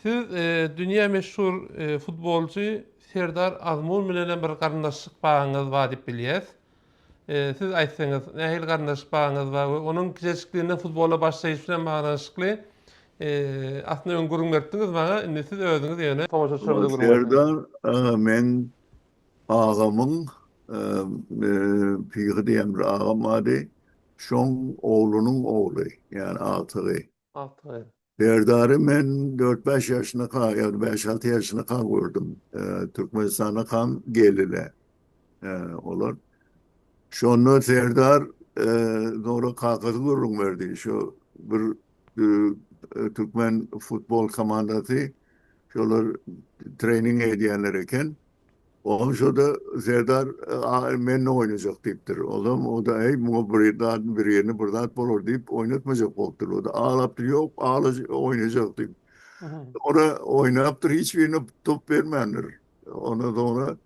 Siz dünya meşhur futbolcu Serdar Azmun bilen bir garnaşlyk bagyňyz bar diýip bilýäs. Siz aýtsaňyz, nähili garnaşlyk bagyňyz bar we onuň kiçikliginden futbola başlaýyş bilen baglanşykly aslında öňgörüň berdiňiz baga. Indi siz özüňiz ýöne tomoşaçylarymyza gurulmasyň. Serdar men ağamın Piri diyen bir ağam vardı. Şoň oğlunun oğlu yani altığı. Alty. Serdar'ı men 4-5 yaşına kal, yani 5-6 yaşına kal gördüm. Türkmenistan'a kan gelile olur. Şonu Serdar doğru kalkası gurrun verdi. Şu bir Türkmen futbol komandası şolar training ediyenler iken o şurada Serdar menle oynayacak deyiptir. Oğlum o da bu bir yerini buradan olur deyip oynatmayacak oldur. O da ağlattır yok oynayacak deyip. Mhm. Ona oynayıptır hiçbirine top vermeyenler. Ona da ona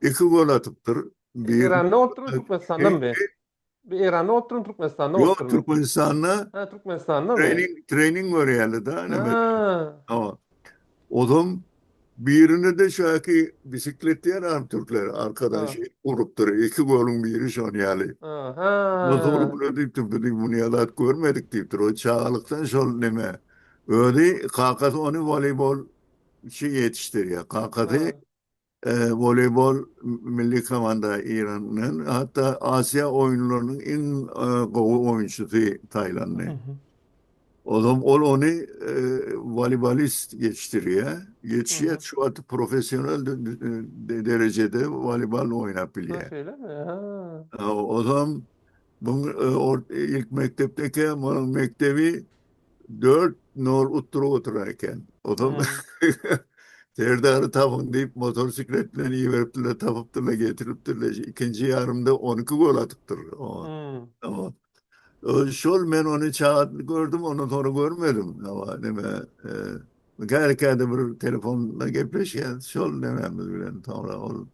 iki gol atıptır. Bir İran'da oturun Türkmenistan'da şey, mı be? Bir İran'da oturun Türkmenistan'da yok oturun. Türkmenistan'la Ha Türkmenistan'da mı? training var yani da ne mi? Ha. Ama oğlum birine de şaki bisiklet diyen Türkler Ha. arkadaşı gruptur. İki golün biri şon yani. Ha. O sonra Ha. bunu deyip dedik bunu yalat görmedik deyiptir. O çağlıktan şol neme. Öyle kakası onu voleybol şey yetiştiriyor. Kakası Ha. voleybol milli komanda İran'ın hatta Asya oyunlarının en kova oyuncusu Tayland'ın. Mhm. O zaman onu voleybolist yetiştiriyor. Yetişiyor Mhm. şu an profesyonel derecede voleybol Ha oynayabiliyor. şöyle mi? Ha. O zaman ilk mektepteki bunun mektebi 4 nol utturu oturarken. O zaman Hmm. Serdar'ı tapın deyip motosikletle iyi veriptiler, tapıptırla getiriptirler. İkinci yarımda 12 gol atıptır. Hmm. Ama şol men onu gördüm, onu sonra görmedim. Ama neme, gerçekten bir telefonla gepleşken şol dememiz bilen sonra ol.